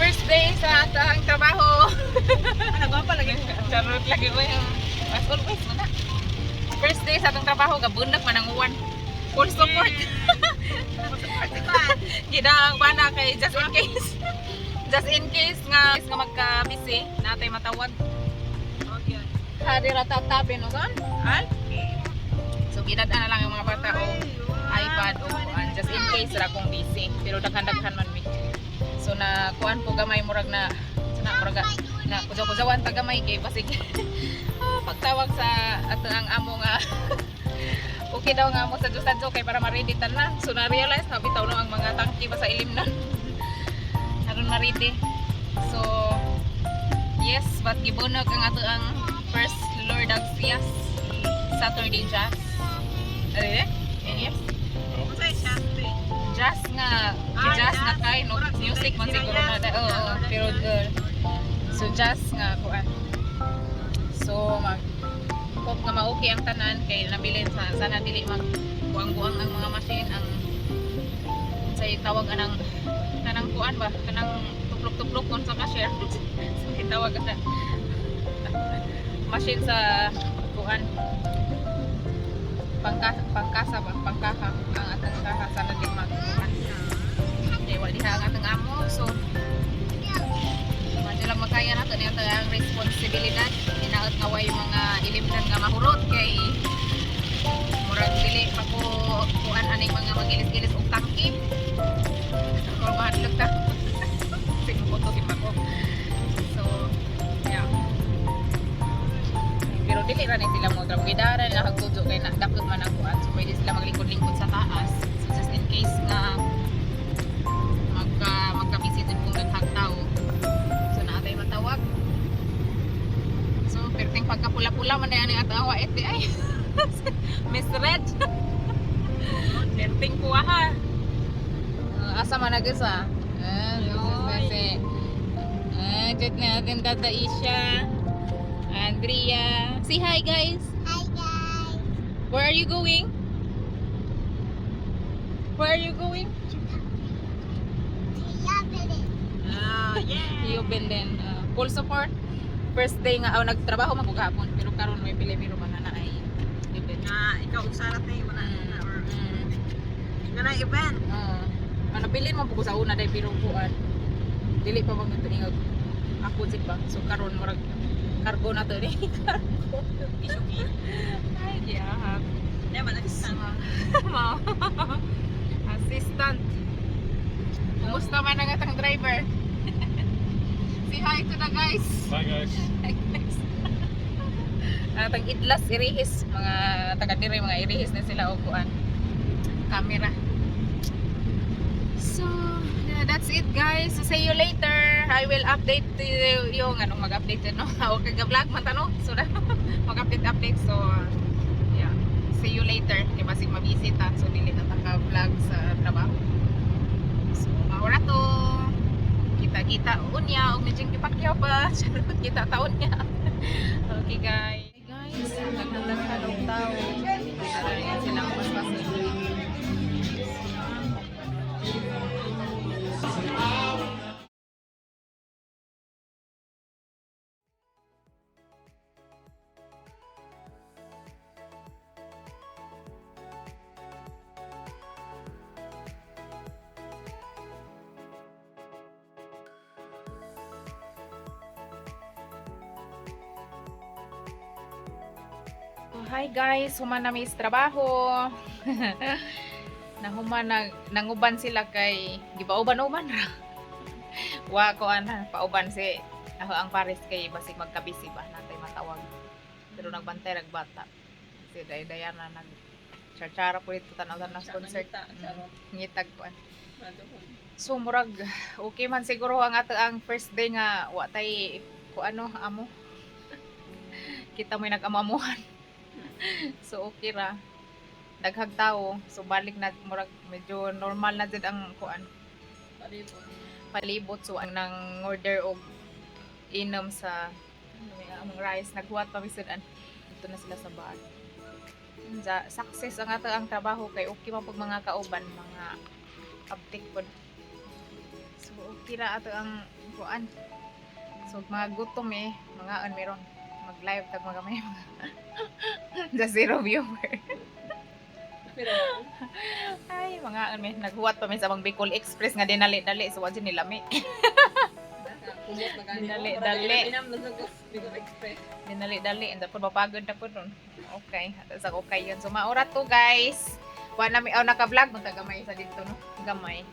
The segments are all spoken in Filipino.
first day sa atang trabaho. Ano ba pa lagi? Charot lagi ko yung as always mo na. First day sa atang trabaho, gabundak man ang uwan. Full support. Gidang bana kay just in case. Just in case nga magka-busy, natay matawag. Okay. Hadi ratatapin o son? Al? So ginadaan na lang yung mga bata o iPad o kuan just in case ra kung busy. Pero daghan-daghan man mi. So na kuan ko gamay murag na murag na kuzaw-kuzawan ta gamay kay basig. Pagtawag sa ato ang amo nga okay daw nga mo sa Diyos kay para ma-ready na. So na-realize na bitaw no ang mga tangki ba sa ilim na. Aron ma-ready. So yes, but gibunog ang ato ang first Lord of Sias Saturday Jazz. Ano yun? Yes. Masay siya. Jazz nga. Jazz nga kay no music man siguro na. Oo, pero so jazz nga kuan. So mag hope nga ma-okay ang tanan kay nabilin sa sana dili mag buang-buang ang mga machine ang say tawag anang kanang kuan ba kanang tuplok-tuplok kon sa cashier. So tawag ana machine sa kuan pangkasa ba pangkaha ang atong kaha sana di magkuan kay wali ha ang atong amo so madala makaya nato niya ang responsibilidad inaot nga way mga ilimdan nga mahurot kay murag dili pa ko kuan aning mga magilis-gilis og tangki or mahadlok ta sing motokin pa ko so yeah pero dili ra ni sila mo tra gidara nila hagtudso kay na dakot man ang kuan so pwede sila maglingkod-lingkod sa taas so just in case nga magka-visit kung daghang tao so naatay matawag so perting pagkapula-pula man dayon ang ato ete ay Miss Red perting kuha ha asa man nagisa chat natin Tata Isha Andrea say hi guys. Hi guys. Where are you going? Where are you going? Yeah. Yuben din. Full support. First day nga nagtrabaho magugapon pero karon may pili-pilo ba na ay Yuben. Ikaw usarat na yung or na event. Napilin mo po sa una dahil pero kuan dili pa bang ito nga ako sig ba so karon murag cargo na to ni cargo Isugi. ay yeah Yeah, malagsan. assistant kumusta man ang atang driver say hi to the guys. Bye guys. Hi guys atang idlas irihis mga taga dire mga irihis na sila og kuan camera. So, yeah, that's it guys. So, see you later. I will update to you yung anong mag-update din, no? Okay, vlog man tano. So, mag-update. So, yeah. See you later. Di ba sig mabisit ha? So, dili na taka-vlog sa trabaho. So, maura to. Kita-kita unya. O medyo kipakyaw pa. Kita taon niya. Okay guys. Hey guys, nagdadaghan ng tao. Yan silang paspasin. Hi guys, human na may trabaho. Nahuman nanguban sila kay gibauban-uban ra. Wa ko ana pauban si ako ang Paris kay basig magkabisi ba natay matawag. Pero nagbantay nagbata. Si Dayan na nag charchara po dito tanaw-tanaw sa concert. Ngitag ko. So murag okay man siguro ang ato ang first day nga wa tay ko ano amo. Kita may nag-amamuhan. So okay ra. Daghang tao. So balik na murag medyo normal na jud ang kuan. Palibot. So ang nang order og inom sa among rice naghuwat pa bisud an. Dito na sila sa bar. Success ang ato ang trabaho kay okay man pag mga kauban mga uptick pod. So kira ato ang kuan. So mga gutom mga meron mag-live tag mga may the zero viewer. Pero, Ay, mga naghuwat pa mi sa mga Bicol Express nga dinali-dali so wala nila mi. kumot na gani. Dali, Oh, dali. parang Pinam na sa Bicol Express. Dinali-dali and dapat mapagod na po nun. Okay, sa okay yun. So maura to guys. Wa na mi naka-vlog mo gamay sa dito no. Gamay.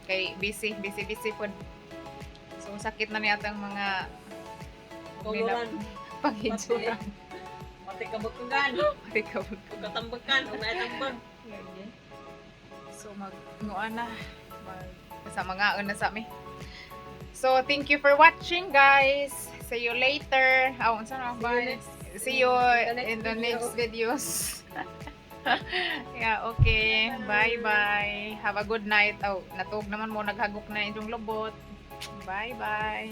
Kay busy po. So sakit na niya ang mga Tuluran. panghinsuran. Pati kabutugan. Pati kabog. Kung katambakan, kung naitambag. So mag-nuan na. Sa mga una sa mi. So thank you for watching guys. See you later. Unsa na ba? See you in the next videos. Yeah, okay. Bye-bye. Have a good night. Natug naman mo naghagok na inyong lubot. Bye-bye.